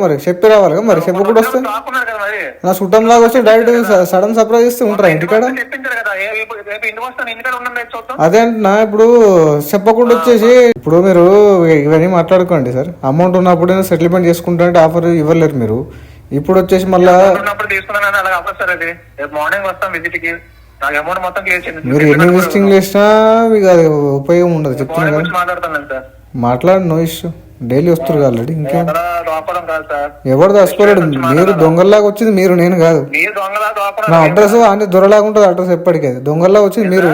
మరి చెప్పి రావాలి కదా, మరి చెప్పకుండా వస్తే నా చుట్టం లాగా వచ్చి డైరెక్ట్ సడన్ సర్ప్రైజ్ ఇస్తే ఉంటారా ఇంటికాడ? అదే అంటున్నా, ఇప్పుడు చెప్పకుండా వచ్చేసి ఇప్పుడు మీరు ఇవన్నీ మాట్లాడుకోండి సార్. అమౌంట్ ఉన్నప్పుడు సెటిల్మెంట్ చేసుకుంటా అంటే ఆఫర్ ఇవ్వలేరు మీరు. ఇప్పుడు వచ్చేసి మళ్ళీ మీరు ఎన్ని విజిటింగ్ చేసినా మీకు అది ఉపయోగం ఉండదు, చెప్తున్నా కదా. మాట్లాడి నో ఇష్యూ, డైలీ వస్తారు ఆల్రెడీ. ఇంకేం ఎవరు దాచుకోలేడు, మీరు దొంగల్లాగా వచ్చింది మీరు, నేను కాదు. నా అడ్రస్ అన్ని దొరలాగా ఉంటుంది అడ్రస్ ఎప్పటికీ. అది దొంగల్లా వచ్చింది మీరు,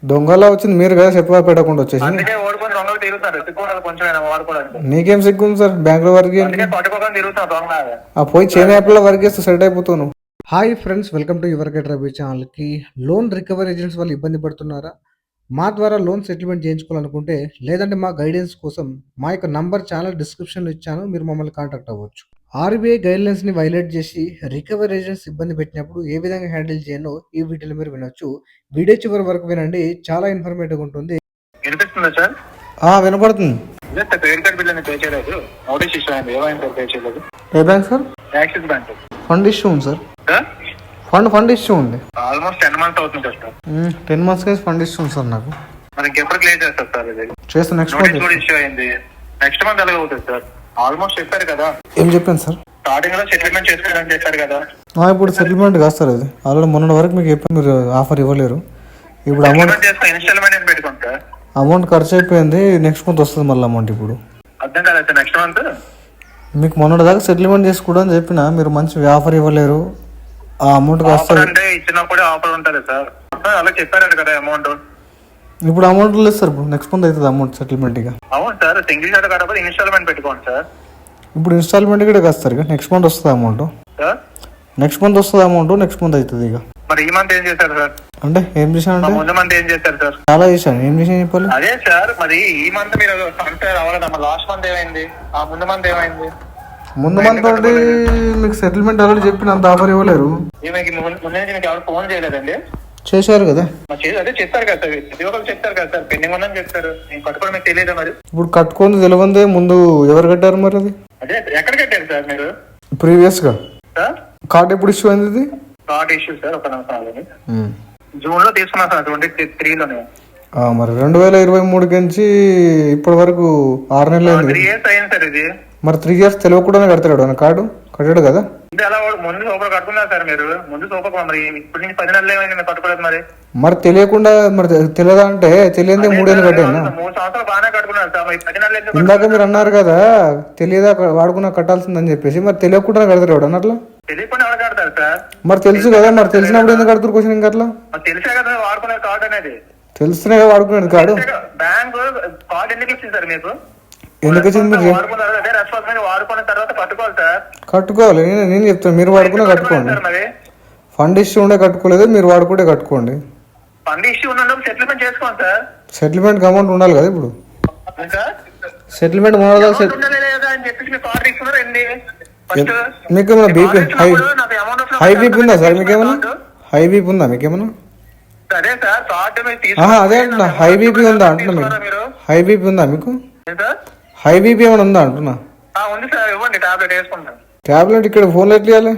దొంగల్లా వచ్చింది మీరు కదా, చెప్ప పెట్టకుండా వచ్చేసి. నీకేం సిగ్గు ఉంది సార్? బ్యాంకులో వర్క్ పోయి చైనా యాప్లో వర్క్ చేస్తూ సెట్ అయిపోతాను. Hi friends, welcome to your గెట్ రబీ ఛానల్కి. లోన్ రికవరీ ఏజెంట్స్ వాళ్ళు ఇబ్బంది పడుతున్నారా? మా ద్వారా లోన్ సెటిల్మెంట్ చేయించుకోవాలనుకుంటే, లేదంటే మా గైడెన్స్ కోసం మా యొక్క నంబర్ ఛానల్ డిస్క్రిప్షన్లో ఇచ్చాను, మీరు మమ్మల్ని కాంటాక్ట్ అవ్వచ్చు. ఆర్బీఐ గైడ్లైన్స్ని వైలేట్ చేసి రికవరీ ఏజెంట్స్ ఇబ్బంది పెట్టినప్పుడు ఏ విధంగా హ్యాండిల్ చేయనో ఈ వీడియోలో మీరు వినొచ్చు. వీడియో చివరి వరకు వినండి, చాలా ఇన్ఫర్మేటివ్ ఉంటుంది. వినిపిస్తుందా సార్? వినపడుతుంది. క్రెడిట్ కార్డ్ బిల్ పే చేయలేదు, నోటీస్ ఇష్యూ అయింది. ఏమైంది పే చేయలేదు? ఏ bank sir? Axis bank. Fund issue ఉంది సార్. ఫండ్ ఇష్యూ ఉంది. ఆల్మోస్ట్ 10 months అవుతుంది సార్. 10 months కి ఫండ్ ఇష్యూ ఉంది సార్ నాకు. మరి ఇంకెప్పుడు క్లియర్ చేస్తారు సార్? ఇది చేస్తాను. నెక్స్ట్ మంత్ ఇష్యూ అయింది, నెక్స్ట్ మంత్ ఎలాగ అవుతుంది సార్? ఆల్మోస్ట్ చెప్పారు కదా. ఏం చెప్పాను సార్? స్టార్టింగ్ లో సెటిల్మెంట్ చేసుకోవాలని చెప్పారు కదా. ఇప్పుడు సెటిల్మెంట్ కాదు సార్, అది ఆల్రెడీ మొన్న వరకు మీకు చెప్పాను, మీరు ఆఫర్ ఇవ్వలేరు. ఇప్పుడు అమౌంట్ ఇన్స్టాల్మెంట్ అని పెట్టుకోండి సార్. అమౌంట్ ఖర్చు అయిపోయింది, నెక్స్ట్ మంత్ వస్తుంది మళ్ళీ అమౌంట్. ఇప్పుడు అర్థం కాలేదు సార్. నెక్స్ట్ మంత్ మీకు మొన్నటి దాకా సెటిల్మెంట్ చేసుకోవడం చెప్పిన, మీరు మంచి ఆఫర్ ఇవ్వలేరు. ఆ అమౌంట్ అంటే ఇచ్చినప్పుడే ఆఫర్ ఉంటుంది సార్, అలా చెప్పారు కదా అమౌంట్. ఇప్పుడు అమౌంట్ లేదు సార్, ఇప్పుడు నెక్స్ట్ మంత్ అవుతుంది అమౌంట్ సెటిల్మెంట్. ఇక అవును సార్, సింగిల్ షాట్ కాబట్టి ఇన్స్టాల్మెంట్ పెట్టుకోండి సార్. ఇప్పుడు ఇన్స్టాల్మెంట్ కూడా కాస్తారు, ఇక నెక్స్ట్ మంత్ వస్తుంది అమౌంట్. నెక్స్ట్ మంత్ వస్తుంది అమౌంట్, నెక్స్ట్ మంత్ అవుతుంది. ఇక మరి ఈ మంత్ ఏం చేశారు సార్? అంటే ఏం చేశాను, ముందు మంత్ ఏం చేశారు సార్? చాలా చేశాను. ఏం చేశాను చెప్పాలి? అదే సార్, మరి ఈ మంత్ మీరు సంస్థ రావాలన్నా, లాస్ట్ మంత్ ఏమైంది? ఆ ముందు మంత్ ఏమైంది? ముందు మంత్ అంటే మీకు సెటిల్మెంట్ ఆల్రెడీ చెప్పిన, అంత ఆఫర్ ఇవ్వలేరు. ముందు మీకు ఎవరు ఫోన్ చేయలేదండి? చేశారు కదా, అదే చెప్తారు కదా సార్, ప్రతి ఒక్కరు చెప్తారు కదా సార్, పెండింగ్ ఉందని చెప్తారు. నేను కట్టుకోవడం మీకు తెలియదు. మరి ఇప్పుడు కట్టుకుంది తెలియందే, ముందు ఎవరు కట్టారు మరి? అది అదే ఎక్కడ కట్టారు సార్ మీరు ప్రీవియస్ గా? కార్డ్ ఎప్పుడు ఇష్యూ అయింది? ఇది కార్డ్ ఇష్యూ సార్ ఒక జూన్ లో తీసుకున్నా సార్, 23 లోనే. మరి 2023 నుంచి ఇప్పటి వరకు 6 నెలలు అయింది. 3 years అయింది సార్ ఇది. మరి 3 years తెలియకుండానే కడతాడు కార్డు? కట్టాడు కదా. అలా ముందు సూపర్ కట్టుకున్నారు సార్ మీరు, ముందు సూపర్. మరి ఇప్పుడు నుంచి 10 నెలలు ఏమైంది మీరు కట్టుకోలేదు? మరి తెలియకుండా, మరి తెలియదా అంటే తెలియదే 3 ఏళ్ళు కట్టాను. 3 సంవత్సరాలు బాగానే కట్టుకున్నారు సార్, మరి 10 నెలలు ఇందాక మీరు అన్నారు కదా, తెలియదా వాడుకున్నా కట్టాల్సిందని చెప్పేసి. మరి తెలియకుండా కడతాడు అన్నట్లా? తెలియకుండా ఎవరు కడతారు సార్? మరి తెలుసు కదా, మరి తెలిసినప్పుడు ఎందుకు కడుతున్నారు క్వశ్చన్? ఇంకా అట్లా తెలిసే కదా వాడుకునే కార్డు అనేది. తెలుసునే వాడుకునేది కార్డు. బ్యాంక్ కార్డు ఎందుకు ఇచ్చింది సార్ మీకు? ఎందుకు వచ్చింది? వాడుకున్న తర్వాత కట్టుకోవాలి సార్. కట్టుకోవాలి, నేను చెప్తాను. మీరు వాడుకున్నా కట్టుకోండి. ఫండ్ ఇష్యూ ఉండే కట్టుకోలేదు, మీరు వాడుకుంటే కట్టుకోండి. ఫండ్ ఇష్యూ ఉన్నప్పుడు సెటిల్మెంట్ చేసుకోండి సార్. సెటిల్మెంట్ అమౌంట్ ఉండాలి కదా. ఇప్పుడు సెటిల్మెంట్ మీకు ఏమైనా బీపీ హై బీపీ ఉందా సార్? మీకేమన్నా హై బీపీ ఉందా? మీకేమన్నా? అదే అంటున్నా, హై బీపీ ఉందా అంటున్నా. మీకు హై బీపీ ఉందా? మీకు హై బీపీ ఏమైనా ఉందా అంటున్నా. టాబ్లెట్ ఇక్కడ ఫోన్లో ఎట్లా ఇవ్వాలి?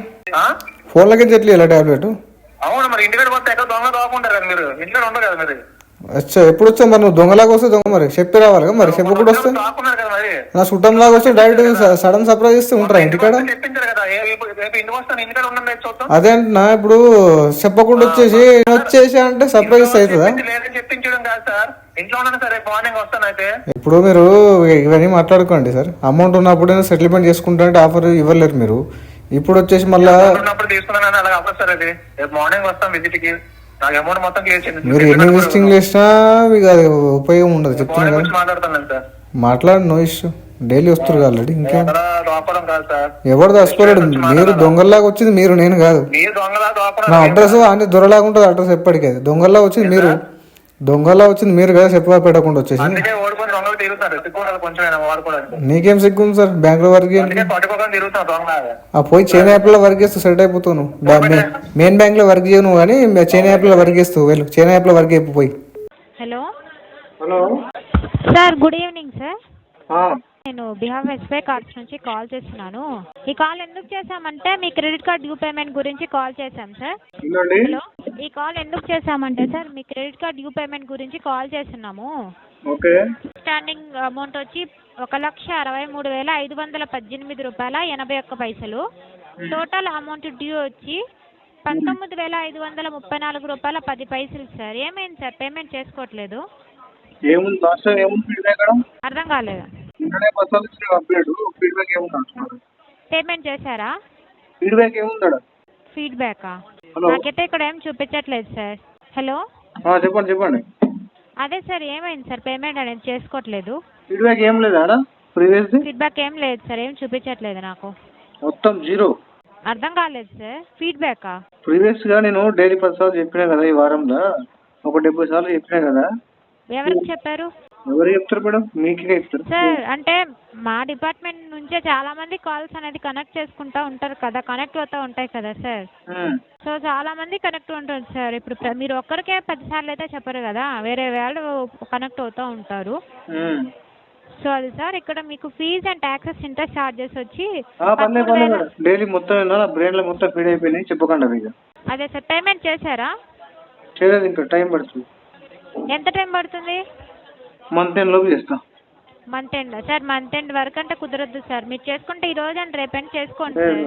ఫోన్లోకి ఎట్లా ఇవ్వాలి టాబ్లెట్? అచ్చా, ఎప్పుడు వచ్చా మరి? నువ్వు దొంగలాగా వస్తే దొంగ, మరి చెప్పి రావాలి కదా. మరి చెప్పకుండా వస్తే నా చుట్టం లాగా వస్తే డైరెక్ట్ సడన్ సర్ప్రైజ్ ఇస్తే ఉంటారా ఇంటికాడ? అదే అంటున్నా, ఇప్పుడు చెప్పకుండా వచ్చేసి అంటే సర్ప్రైజ్ అవుతుందా? ఇప్పుడు మీరు ఇవన్నీ మాట్లాడుకోండి సార్. అమౌంట్ ఉన్నప్పుడు సెటిల్మెంట్ చేసుకుంటా అంటే ఆఫర్ ఇవ్వలేరు మీరు. ఇప్పుడు వచ్చేసి మళ్ళీ మీరు ఎన్ని విజిటింగ్ చేసినా మీకు అది ఉపయోగం ఉండదు, చెప్తున్నా కదా. మాట్లాడి నో ఇష్యూ, డైలీ వస్తారు ఆల్రెడీ. ఇంకేం ఎవరు దాచుకోలేడు, మీరు దొంగల్లాగా వచ్చింది మీరు, నేను కాదు. నా అడ్రస్ అన్ని దొరలాగా ఉంటుంది అడ్రస్ ఎప్పటికీ. అది దొంగల్లా వచ్చింది మీరు, దొంగల్లా వచ్చింది మీరు కదా, చెప్ప పెట్టకుండా వచ్చేసి. నీకేం సిగ్గు ఉంది సార్? బ్యాంకులో వర్క్ పోయి చైనా యాప్లో వర్క్ చేస్తూ సెట్ అయిపోతాను. మెయిన్ బ్యాంక్ లో వర్క్ చేయను కానీ చైనా యాప్ లో వర్క్ చేస్తూ వెళ్ళు. చైనా యాప్ లో వర్క్ అయిపోయి. Hello sir, good evening sir. నేను బిహాఫ్ ఎస్బీఐ కార్డ్స్ నుంచి కాల్ చేస్తున్నాను. ఈ కాల్ ఎందుకు చేశామంటే మీ క్రెడిట్ కార్డ్ డ్యూ పేమెంట్ గురించి కాల్ చేశాం సార్. హలో, ఈ కాల్ ఎందుకు చేశామంటే సార్ మీ క్రెడిట్ కార్డ్ డ్యూ పేమెంట్ గురించి కాల్ చేస్తున్నాము. ఓకే. స్టాండింగ్ అమౌంట్ వచ్చి 1,63,518 రూపాయల 81 పైసలు. టోటల్ అమౌంట్ డ్యూ వచ్చి 19,534 రూపాయల 10 పైసలు సార్. ఏమైంది సార్ పేమెంట్ చేసుకోవట్లేదు? ఏముంది లాస్ట్ టైం ఏముంది ఫీడ్బ్యాక్ అక్కడ? అర్థం కాలేదు. ఇంటర్నే పర్సనల్ ఇచ్చిన అప్డేట్ ఫీడ్బ్యాక్ ఏముంది అంటున్నారు. పేమెంట్ చేశారా? ఫీడ్బ్యాక్ ఏముంది అక్కడ? ఫీడ్బ్యాకా? హలో. నాకైతే ఇక్కడ ఏం చూపించట్లేదు సార్. హలో, చెప్పండి చెప్పండి. అదే సార్ ఏమైంది సార్ పేమెంట్ అనేది చేసుకోవట్లేదు? ఫీడ్బ్యాక్ ఏం లేదా ఆడ ప్రీవియస్ ఫీడ్బ్యాక్ ఏం లేదు సార్, ఏం చూపించట్లేదు నాకు. మొత్తం జీరో. అర్థం కాలేదు సార్. ఫీడ్బ్యాకా? ప్రీవియస్ గా నేను డైలీ 10 సార్లు చెప్పినా కదా, ఈ వారంలో ఒక 70 సార్లు చెప్పినా కదా. ఎవరికి చెప్పారు? ఎవరు చెప్తారు మేడం? మీకే చెప్తారు సార్. అంటే మా డిపార్ట్మెంట్ నుంచే చాలా మంది కాల్స్ అనేది కనెక్ట్ చేసుకుంటా ఉంటారు కదా, కనెక్ట్ అవుతూ ఉంటాయి కదా సార్. సో చాలా మంది కనెక్ట్ ఉంటుంది సార్. ఇప్పుడు మీరు ఒక్కరికే 10 సార్లు అయితే చెప్పరు కదా, వేరే వాళ్ళు కనెక్ట్ అవుతూ ఉంటారు. సో అది సార్ ఇక్కడ మీకు fees and taxes interest charges వచ్చి డైలీ మొత్తం బ్రెయిన్ లో మొత్తం ఫీడ్ అయిపోయినాయి. చెప్పకండి అవి. అదే సార్. పేమెంట్ చేశారా? చేయలేదు, ఇంకా టైం పడుతుంది. ఎంత టైం పడుతుంది? మంత్ ఎండ్ లోపు చేస్తా. Month end sir? Month end వరకు అంటే కుదరద్దు సార్. మీరు చేసుకుంటే ఈ రోజు అండ్ రేపు ఎండ్ చేసుకోండి సార్.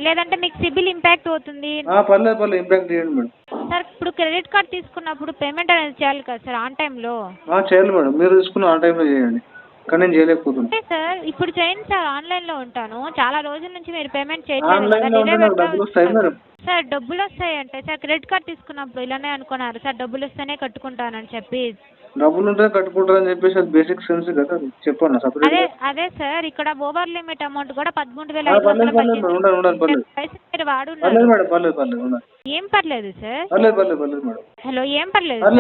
లేదంటే మీకు సిబిల్ ఇంపాక్ట్ అవుతుంది. పర్లేదు ఇంపాక్ట్ చేయండి మేడం. సార్ ఇప్పుడు క్రెడిట్ కార్డ్ తీసుకున్నప్పుడు పేమెంట్ అనేది చేయాలి కదా సార్ ఆన్ టైంలో? చేయాలి మేడం, మీరు తీసుకున్న ఆన్ టైంలో చేయండి. కానీ నేను చేయలేకపోతున్నా. సార్ ఇప్పుడు చేయండి సార్, ఆన్లైన్లో ఉంటాను. చాలా రోజుల నుంచి మీరు పేమెంట్ చేయలేదు సార్. డబ్బులు వస్తాయి అంటే సార్ క్రెడిట్ కార్డ్ తీసుకున్నప్పుడు ఇలానే అనుకున్నారు సార్, డబ్బులు వస్తేనే కట్టుకుంటానని చెప్పి. డబ్బులు ఉంటే కట్టుకుంటారని చెప్పేసి అది బేసిక్ సెన్స్ కదా, చెప్పండి. అదే సార్ ఇక్కడ ఓవర్ లిమిట్ అమౌంట్ కూడా 13,500 పైసలు వాడున్నారు. ఏం పర్లేదు సార్. హలో, ఏం పర్లేదు సార్.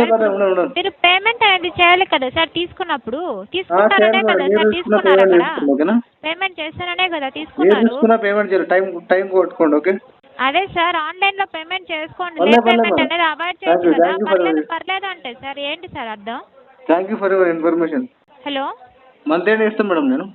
మీరు పేమెంట్ అనేది చేయాలి కదా సార్ తీసుకున్నప్పుడు. తీసుకుంటారనే కదా సార్ తీసుకున్నారు అక్కడ. పేమెంట్ చేస్తాననే కదా తీసుకున్నారు. టైం కొట్టుకోండి. ఓకే. అదే సార్ ఆన్లైన్ లో పేమెంట్ చేసుకోండి. పేమెంట్ అనేది అవాయిడ్ చేయొచ్చు కదా. పర్లేదు అంటే సార్ ఏంటి సార్ అర్థం? Thank you for your information. Hello, month end ఇస్తాం మేడం. నేను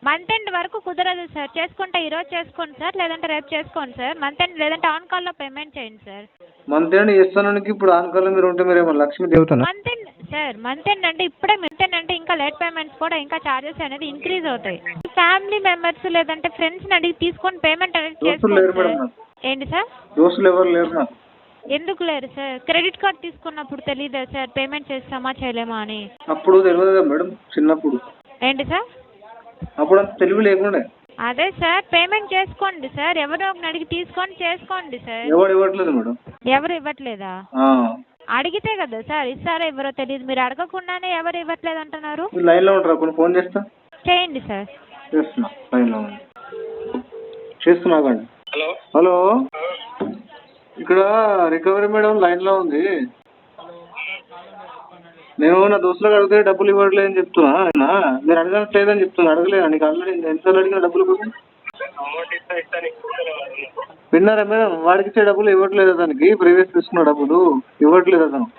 మంత్ ఎండ్ వరకు కుదరదు సార్. చేసుకుంటే ఈ రోజు చేసుకోండి సార్, లేదంటే రేపు చేసుకోండి సార్. మంత్ ఎండ్ లేదంటే ఆన్ కాల్ లో పేమెంట్ చేయండి సార్. మంత్ ఎండ్ చేస్తాను. ఇప్పుడు ఆన్ కాల్ లో మీరు ఉంటే మీరు లక్ష్మీ దేవతనా? Month end sir, month end అంటే ఇప్పుడే మంత్ ఎండ్ అంటే ఇంకా లేట్ పేమెంట్స్ కూడా ఇంకా చార్జెస్ అనేది ఇంక్రీజ్ అవుతాయి. ఫ్యామిలీ మెంబర్స్ లేదంటే ఫ్రెండ్స్ అడిగి తీసుకొని పేమెంట్ అనేది చేసుకోండి. ఏంటి సార్? దోస్తులు ఎవరు లేరు నాకు. ఎందుకు లేరు సార్? క్రెడిట్ కార్డ్ తీసుకున్నప్పుడు తెలీదా సార్ పేమెంట్ చేస్తామా చేయలేమా అని? అప్పుడు తెలియదు మేడం, చిన్నప్పుడు. ఏంటి సార్? అప్పుడు అంత తెలివి లేకుండా. అదే సార్ పేమెంట్ చేసుకోండి సార్. ఎవరో ఒకరిని అడిగి తీసుకొని చేసుకోండి సార్. ఎవరు ఇవ్వట్లేదు మేడం. ఎవరు ఇవ్వట్లేదా? అడిగితే కదా సార్ ఇస్తారో ఎవరో తెలియదు. మీరు అడగకుండానే ఎవరు ఇవ్వట్లేదు అంటున్నారు. లైన్ లో ఉంటారా? కొన్ని ఫోన్ చేస్తా. చేయండి సార్. చేస్తున్నా, లైన్ లో చేస్తున్నా. హలో, ఇక్కడ రికవరీ మేడం లైన్ లో ఉంది. నేను నా దోస్తులకు అడిగితే డబ్బులు ఇవ్వట్లేదని చెప్తున్నా. మీరు అడగట్లేదని చెప్తున్నా. అడగలేదా? నీకు ఆల్రెడీ ఎన్నిసార్లు అడిగిన డబ్బులు కోసం విన్నారా మేడం? వాడికి ఇచ్చే డబ్బులు ఇవ్వట్లేదు, అతనికి ప్రీవియస్ తీసుకున్న డబ్బులు ఇవ్వట్లేదు అతను.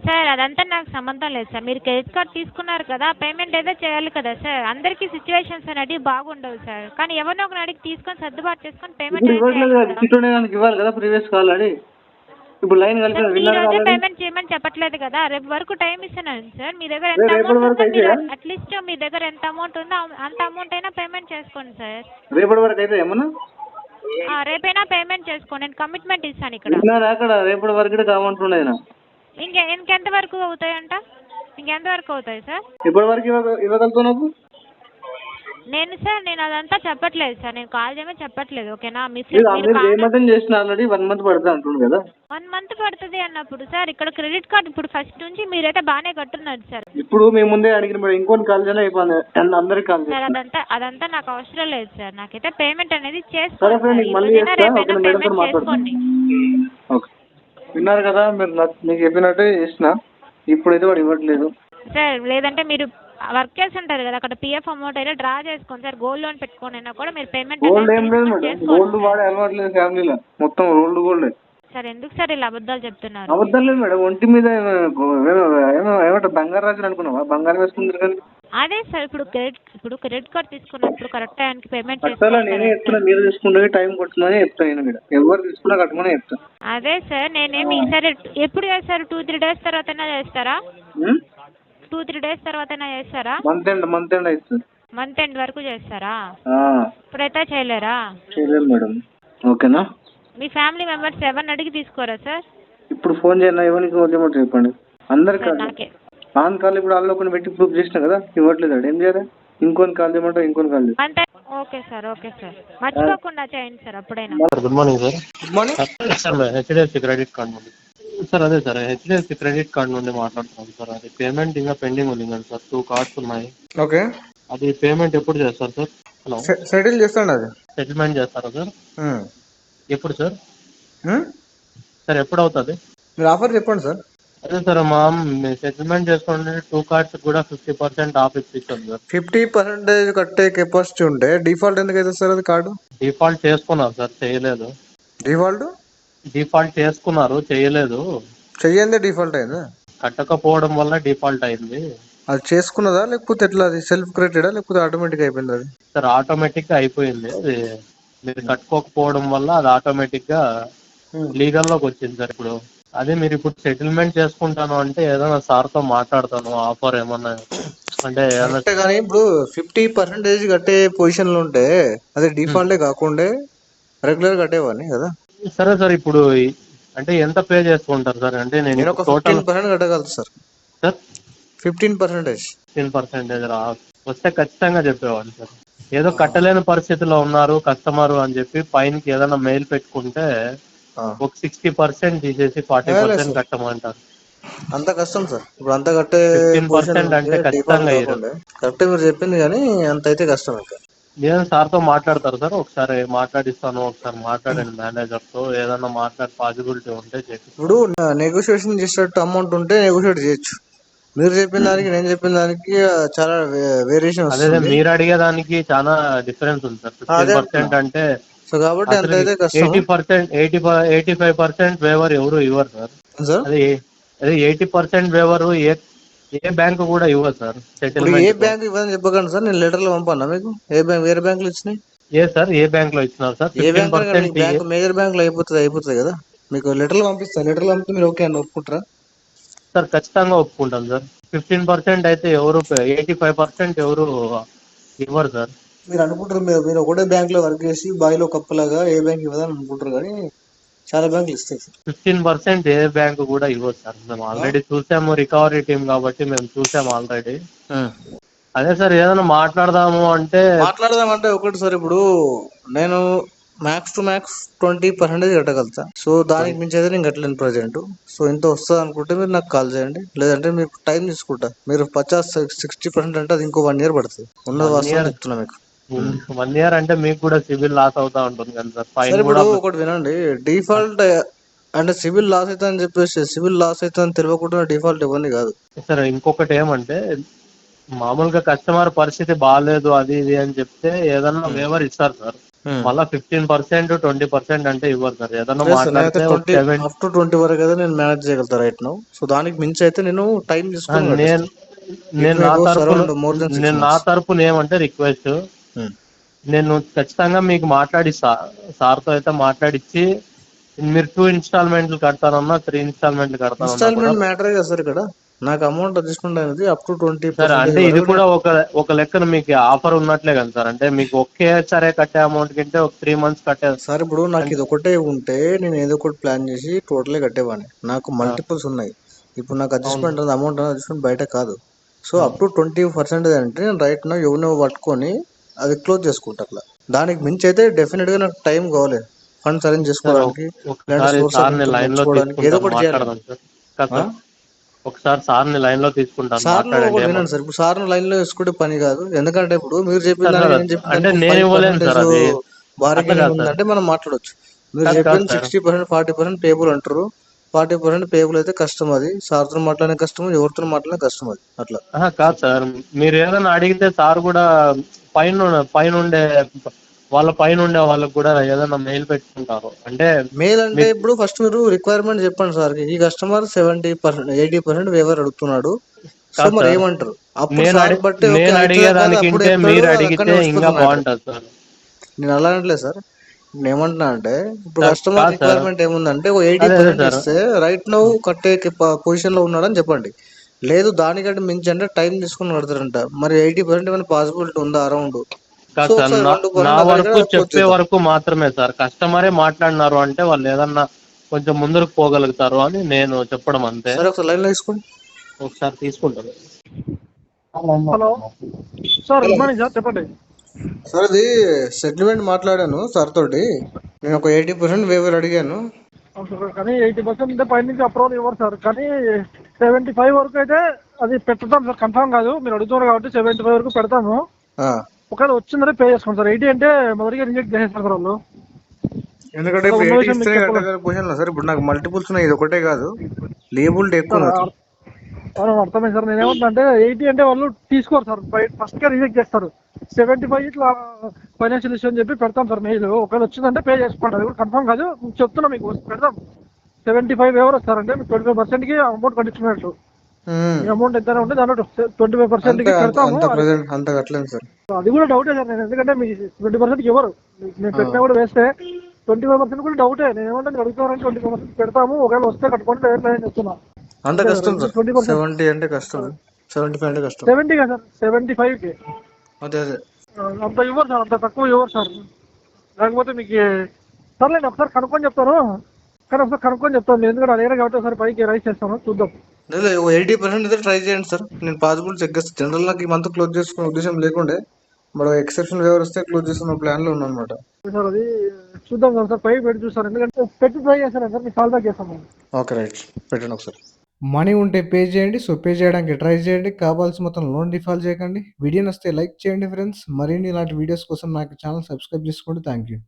సార్ అదంతా నాకు సంబంధం లేదు సార్. మీరు క్రెడిట్ కార్డ్ తీసుకున్నారు కదా, పేమెంట్ ఏదో చేయాలి కదా సార్. అందరికీ సిచ్యువేషన్స్ అనేవి బాగుండవు సార్. కానీ ఎవరినో ఒకరిని అడిగి తీసుకొని సర్దుబాటు చేసుకొని పేమెంట్ ఇవ్వాలి కదా. ప్రీవియస్ కాల్ అడి ఇప్పుడు లైన్ కలిపి పేమెంట్ చేయమని చెప్పట్లేదు కదా. రేపు వరకు టైం ఇస్తున్నాను సార్. మీ దగ్గర ఎంత అమౌంట్ ఉందో అట్లీస్ట్ మీ దగ్గర ఎంత అమౌంట్ ఉందో అంత అమౌంట్ అయినా పేమెంట్ చేసుకోండి సార్. రేపటి వరకు అయితే ఏమన్నా రేపైనా పేమెంట్ చేసుకోండి. నేను కమిట్మెంట్ ఇస్తాను ఇక్కడ. రేపటి వరకు కావాలంటుండే. ఇంకెంత వరకు అవుతాయంట? ఇంకెంత వరకు అవుతాయి సార్? ఇప్పటి వరకు ఇవ్వగలుగుతావు నాకు? నేను అదంతా చెప్పట్లేదు సార్. నేను కాల్ చేయమని చెప్పట్లేదు. ఓకేనా? మీ చేసిన ఆల్రెడీ 1 మంత్ పడుతుంది అంటుంది కదా. 1 మంత్ పడుతుంది అన్నప్పుడు సార్ ఇక్కడ క్రెడిట్ కార్డ్ ఇప్పుడు ఫస్ట్ నుంచి మీరైతే బాగానే కట్టున్నారు సార్. ఇప్పుడు మీ ముందే అడిగిన ఇంకొన్ని కాల్ చేయాలి అందరికి కాల్ సార్. అదంతా నాకు అవసరం లేదు సార్. నాకైతే పేమెంట్ అనేది చేసుకోండి. విన్నారు కదా మీరు, మీకు చెప్పినట్టే చేసిన. ఇప్పుడైతే వాడు ఇవ్వట్లేదు సార్. లేదంటే మీరు వర్క్ చేసి ఉంటారు కదా, అక్కడ పిఎఫ్ అమౌంట్ అయినా డ్రా చేసుకోండి సార్. గోల్డ్ లోన్ పెట్టుకోండి అయినా కూడా మీరు పేమెంట్. గోల్డ్ ఏం లేదు మేడం, గోల్డ్ వాడే అలవాటు లేదు ఫ్యామిలీలో. మొత్తం గోల్డ్ సార్. ఎందుకు సార్ ఇలా అబద్ధాలు చెప్తున్నారు? అబద్ధాలు లేదు మేడం. ఒంటి మీద ఏమంటారు బంగారు రాజు అనుకున్నావా? బంగారం వేసుకుంటారు కానీ అదే సార్ ఇప్పుడు క్రెడిట్ కార్డ్ తీసుకున్నప్పుడు కరెక్ట్ టైంకి పేమెంట్ అసలు చేసుకోవాలి నేనే కదా చెప్తున్నా, సార్. మీరు తీసుకుంటే టైం కొట్టుమని చెప్తాను. నేను ఇక్కడ ఎవరు తీసుకున్నా కట్టమని చెప్తాను. అదే సార్ నేనేమి ఈసారి ఎప్పుడు చేస్తారు? 2-3 డేస్ తర్వాతైనా చేస్తారా? 2-3 డేస్ తర్వాతైనా చేస్తారా? మంత్ ఎండ్ అవుతుంది. మంత్ ఎండ్ వరకు చేస్తారా? ఆ, ఇప్పుడైతే చేయలేరా? చేయలేము మేడం. ఓకేనా? మీ ఫ్యామిలీ మెంబర్స్ ఎవరిని అడిగి తీసుకోరా సార్? ఇప్పుడు ఫోన్ చేయాలి, ఎవరికి ఫోన్ చేయమంటారు చెప్పండి. అందరికి సార్ నాకే ఆన్ కాల్ ఇప్పుడు వాళ్ళు ఒకరిని పెట్టి ప్రూఫ్ చేసిన కదా, ఇవ్వట్లేదు. ఏం చేయాలి? ఇంకొని కాల్ చేయమంటారు, ఇంకొని కాల్ చేయాలి. మంత్ ఓకే సార్ మర్చిపోకుండా చేయండి సార్ అప్పుడైనా. Good morning sir. Good morning sir HDFC credit card నుండి సార్. అదే సార్ హెచ్డిఎఫ్సి క్రెడిట్ కార్డ్ నుండి మాట్లాడుతున్నాను సార్. అది పేమెంట్ ఇంకా పెండింగ్ ఉంది కదా సార్. 2 కార్డ్స్ ఉన్నాయి. ఓకే, అది పేమెంట్ ఎప్పుడు చేస్తారు సార్? హలో, సెటిల్ చేస్తాను. అది సెటిల్మెంట్ చేస్తారా సార్? ఎప్పుడు సార్? సార్ ఎప్పుడు అవుతుంది? మీరు ఆఫర్ చెప్పండి సార్. అదే సార్ సెటిల్మెంట్ చేసుకోండి. 2 కార్డ్స్ కూడా 50% ఆఫ్ ఇప్పించాను సార్. 50% కట్టే కెపాసిటీ ఉంటే డిఫాల్ట్ ఎందుకు అవుతుంది సార్? అది కార్డు డిఫాల్ట్ చేసుకున్నారు సార్, చేయలేదు. డిఫాల్ట్ చేసుకున్నారు, చేయలేదు. చెయ్యందే డిఫాల్ట్ అయిందా? కట్టకపోవడం వల్ల డిఫాల్ట్ అయింది అది చేసుకున్నదా లేకపోతే ఎట్లా? అది సెల్ఫ్ క్రియేటెడా లేకపోతే ఆటోమేటిక్ అయిపోయింది? అది సార్ ఆటోమేటిక్ గా అయిపోయింది. అది మీరు కట్టుకోకపోవడం వల్ల అది ఆటోమేటిక్ గా లీగల్ లోకి వచ్చింది సార్. ఇప్పుడు అదే మీరు ఇప్పుడు సెటిల్మెంట్ చేసుకుంటాను అంటే ఏదైనా సార్ తో మాట్లాడతాను, ఆఫర్ ఏమన్నా అంటే అంటే కానీ ఇప్పుడు 50% కట్టే పొజిషన్ లో ఉంటే అది డిఫాల్టే కాకుండా రెగ్యులర్ కట్టేవాడిని కదా. సరే సార్, ఇప్పుడు అంటే ఎంత పే చేసుకుంటారు సార్? అంటే నేను ఒక టోటల్ 15% కట్టగలను సార్. సార్ 15% 10% వస్తే ఖచ్చితంగా చెప్పేవాళ్ళు సార్. ఏదో కట్టలేని పరిస్థితిలో ఉన్నారు కస్టమర్ అని చెప్పి పైనకి ఏదైనా మెయిల్ పెట్టుకుంటే ఒక 60% తీసేసి 40% కట్టమంటారు. అంత కష్టం సార్. ఇప్పుడు అంత కట్టే 15% అంటే ఖచ్చితంగా కరెక్ట్ మీరు చెప్పింది, కానీ అంత అయితే కష్టం. ఇంకా నేను సార్తో మాట్లాడతారు సార్. ఒకసారి మాట్లాడిస్తాను, ఒకసారి మాట్లాడండి మేనేజర్ తో. ఏదైనా మాట్లాడే పాసిబిలిటీ ఉంటే చెప్పి. ఇప్పుడు నెగోషియేషన్ చేసేటట్టు అమౌంట్ ఉంటే నెగోషియేట్ చేయొచ్చు. మీరు చెప్పిన దానికి నేను చెప్పిన దానికి చాలా వేరియేషన్ అదే వస్తుంది. మీరు అడిగేదానికి చాలా డిఫరెన్స్ ఉంది సార్. 15% అంటే సో కాబట్టి అంత అయితే కష్టం. 85% వేవర్ ఎవరు ఇవ్వరు సార్. అదే 80% వేవర్ ఏ బ్యాంకు కూడా ఇవ్వదు సార్. ఏ బ్యాంక్ ఇవ్వదని చెప్పకండి సార్. నేను లెటర్లు పంపన్నా మీకు. ఏ బ్యాంక్ వేరే బ్యాంకులు ఇచ్చినాయి? సార్ ఏ బ్యాంక్ లో ఇచ్చినారు సార్? ఏ బ్యాంక్ మేజర్ బ్యాంక్ లో అయిపోతుంది కదా. మీకు లెటర్లు పంపిస్తాను. లెటర్లు పంపితే మీరు ఓకే అని ఒప్పుకుంటారా? సార్ ఖచ్చితంగా ఒప్పుకుంటాను సార్. 15% అయితే ఎవరు 85% ఎవరు ఇవ్వరు సార్. మీరు అనుకుంటారు మీరు ఒకటే బ్యాంక్ లో వర్క్ చేసి బాయిలో కప్పలాగా ఏ బ్యాంక్ ఇవ్వదని అనుకుంటారు, కానీ చాలా బ్యాంకులు ఇస్తాయి సార్. 15% ఏ బ్యాంకు కూడా ఇవ్వదు సార్. మేము ఆల్రెడీ చూసాము, రికవరీ టీం కాబట్టి మేము చూసాము ఆల్రెడీ. అదే సార్ ఏదైనా మాట్లాడదామంటే ఒకటి సార్, ఇప్పుడు నేను మ్యాక్స్ టు మ్యాక్స్ 20% కట్టగలుగుతా. సో దానికి మించి అయితే నేను కట్టలేను ప్రజెంట్. సో ఇంత వస్తుంది అనుకుంటే మీరు నాకు కాల్ చేయండి, లేదంటే మీకు టైం తీసుకుంటా. మీరు 50-60% అంటే అది ఇంకో 1 year పడుతుంది. ఉన్నది వాస్తవం చెప్తున్నా మీకు. 1 year అంటే మీకు కూడా సివిల్ లాస్ అవుతా ఉంటుంది కదా సార్. ఫైన్ ఇప్పుడు కూడా ఒకటి వినండి, డిఫాల్ట్ అంటే సివిల్ లాస్ అవుతా అని చెప్పేసి సివిల్ లాస్ అవుతా అని తెలియకుండా డిఫాల్ట్ ఇవ్వండి కాదు సార్. ఇంకొకటి ఏమంటే మామూలుగా కస్టమర్ పరిస్థితి బాగాలేదు అది ఇది అని చెప్తే ఏదన్నా వేవర్ ఇస్తారు సార్. మళ్ళీ 15% 20% అంటే ఇవ్వరు సార్. ఏదన్నా మాట్లాడితే 20 వరకు అయితే నేను మేనేజ్ చేయగలుగుతా రైట్ నౌ. సో దానికి మించి అయితే నేను టైం తీసుకుని నేను నా తరపున ఏమంటే రిక్వెస్ట్, నేను ఖచ్చితంగా మీకు సార్తో అయితే మాట్లాడిచ్చి మీరు 2 installments కడతానన్నా 3 installments కడతానన్నా ఇన్స్టాల్మెంట్ మ్యాటర్ కదా సార్. ఇక్కడ నాకు అమౌంట్ అడ్జస్ట్మెంట్ అనేది అప్ టు 20%. అంటే ఇది కూడా ఒక లెక్కన మీకు ఆఫర్ ఉన్నట్లే కదా సార్. అంటే మీకు ఒకేసారి కట్టే అమౌంట్ కంటే ఒక 3 months కట్టే సార్. ఇప్పుడు నాకు ఇది ఒకటే ఉంటే నేను ఏదో ఒకటి ప్లాన్ చేసి టోటల్ కట్టేవాడిని. నాకు మల్టిపుల్స్ ఉన్నాయి. ఇప్పుడు నాకు అడ్జస్ట్మెంట్ అమౌంట్ అడ్జస్ట్మెంట్ బయట కాదు. సో అప్ టు 20% అంటే నేను రైట్ నా ఎవరినో పట్టుకొని అది క్లోజ్ చేసుకుంటా. అట్లా దానికి మించి అయితే డెఫినెట్ గా నాకు టైం కావాలి ఫండ్స్ అరేంజ్ చేసుకోవడానికి. ఏదో ఒకటి చేయాలి. ఒకసారి సార్ని లైన్ లో తీసుకుంటాను. సార్ ఇప్పుడు సార్ని లైన్ లో వేసుకుంటే పని కాదు. ఎందుకంటే ఇప్పుడు మీరు చెప్పిన అంటే నేను ఇవ్వలేను సార్. అది అంటే మనం మాట్లాడొచ్చు. మీరు చెప్పిన 60% 40% పేబుల్ అంటారు. 40% పేబుల్ అయితే కష్టం. అది సార్తో మాట్లాడే కష్టం, ఎవరితో మాట్లాడే కష్టం. అది అట్లా కాదు సార్. మీరు ఏదైనా అడిగితే సార్ కూడా పైన ఉండే వాళ్ళకు కూడా ఏదైనా మెయిల్ పెట్టుకుంటారు. అంటే మెయిల్ అంటే ఇప్పుడు ఫస్ట్ మీరు రిక్వైర్మెంట్ చెప్పండి సార్. ఈ కస్టమర్ 70% 80% వేవర్ అడుగుతున్నాడు. సో మరి ఏమంటారు? అప్పుడు నేను సార్ బట్టి ఓకే నేను అవుతుందా కాదు అప్పుడు అడిగేదానికంటే చెప్తాడు, మీరు అది అడిగితే అక్కడనే ఇంకా వచ్చిపోతుంది మ్యాటర్. బాగుంటది సార్. నేను అలా అనట్లేదు సార్. నేను ఏమంటున్నా అంటే ఇప్పుడు సార్ కస్టమర్ కాదు సార్, రిక్వైర్మెంట్ ఏముందంటే ఒక అదే అదే 80% సార్. ఇస్తే రైట్ నౌ కట్టే పొజిషన్ లో ఉన్నాడని చెప్పండి. లేదు దానికంటే మించి అంటే టైం తీసుకుని కడతారంట. మరి 80% ఏమైనా పాసిబిలిటీ ఉందా అరౌండ్? సో కాదు సార్, ఒకసారి నా 1-2% నా అక్కడ వరకు ఇక్కడ క్లోజ్ చెప్పే చేద్దాం. వరకు మాత్రమే సార్. కస్టమరే మాట్లాడినారు అంటే వాళ్ళు ఏదన్నా కొంచెం ముందరకు పోగలుగుతారు అని నేను చెప్పడం అంతే. సరే ఒకసారి లైన్ లో తీసుకోండి. ఒకసారి తీసుకుంటాను. Hello sir, good morning sir, చెప్పండి. సార్ అది సెటిల్మెంట్ మాట్లాడాను సార్ తోటి. నేను ఒక 80% వేవర్ అడిగాను. అవును సార్, కానీ 80% పై నుంచి అప్రూవల్ ఇవ్వరు సార్. కానీ 75 వరకు అయితే అది పెడతాం సార్, కన్ఫామ్ కాదు. మీరు అడుగుతున్నారు కాబట్టి 75 వరకు పెడతాము. ఆ, ఒకవేళ వచ్చిందంటే పే చేసుకోండి సార్. 80 అంటే మొదటిగా రిజెక్ట్ చేసేస్తారు సార్ వాళ్ళు. ఎందుకంటే అలా ఇప్పుడు ఉన్న 80 విషయం మీకు ఇస్తేనే చెప్పలేదు కట్టగల పొజిషన్ సార్. ఇప్పుడు నాకు మల్టిపుల్స్ ఉన్నాయి, ఇది ఒకటే కాదు, లేబుల్డ్ ఎక్కువ సార్. ఉన్నది. అవును, అర్థమైంది సార్. నేను ఏమంటున్నా అంటే 80 అంటే వాళ్ళు తీసుకోరు సార్, ఫస్ట్గా రిజెక్ట్ చేస్తారు. 75 ఇట్లా ఫైనాన్షియల్ ఇష్యూ అని చెప్పి పెడతాం సార్ మెయిల్. ఒకవేళ వచ్చిందంటే పే చేసుకోండి. అది కూడా కన్ఫామ్ కాదు, చెప్తున్నా మీకు పెడతాం. 75 ఎవరు వస్తారంటే మీకు 25%కి అమౌంట్ కట్టించుకున్నట్లు. మీ అమౌంట్ ఎంత ఉంటే దాంట్లో 25%కి పెడతాము. అంత ప్రెసెంట్ అంత కట్టలేదు సార్. అది కూడా డౌటే సార్. నేను ఎందుకంటే మీ 20%కి ఎవరు నేను పెట్టినా కూడా వేస్తే 25% కూడా డౌటే. నేను ఏమంటే అడుగుతానంటే 25% పెడతాము, ఒకవేళ వస్తే కట్టుకోండి, లేదని చెప్తున్నా. అంత అంతే కష్టం సార్. సార్. 20% 70 అంటే కష్టం, 75 అంటే కష్టం. 70 కదా సార్, 75కి అదే అదే. అంత ఇవ్వరు సార్, అంత తక్కువ ఇవ్వరు సార్. లేకపోతే మీకు సర్లేండి, ఒకసారి కనుక్కొని చెప్తాను. కానీ ఒకసారి కనుక్కొని చెప్తాను, ఎందుకంటే అడిగారు కాబట్టి ఒకసారి పైకి రైస్ చేస్తాను, చూద్దాం. లేదు 80% అయితే ట్రై చేయండి సార్. నేను పాసిబుల్ చెక్ చేస్తాను. జనరల్ నాకు ఈ మంత్ క్లోజ్ చేసుకునే ఉద్దేశం లేకుండే, మరి ఎక్సెప్షన్ వేవర్ వస్తే క్లోజ్ చేసుకున్న ప్లాన్ లో ఉన్నాను అనమాట. సార్ అది చూద్దాం సార్, పైకి పెట్టి చూస్తాను. ఎందుకంటే పెట్టి ట్రై చేస్తాను సార్, మీకు కాల్ బ్యాక్ చేస్తాను. ఓకే రైట్, పెట్టండి ఒకసారి. మనీ ఉంటే పే చేయండి. సో పే చేయడానికి ట్రై చేయండి. కావాల్సిన మొత్తం లోన్ డిఫాల్ట్ చేయకండి. వీడియో నచ్చితే లైక్ చేయండి ఫ్రెండ్స్. మరిన్ని ఇలాంటి వీడియోస్ కోసం నాకు ఛానల్ సబ్స్క్రైబ్ చేసుకోండి. Thank you.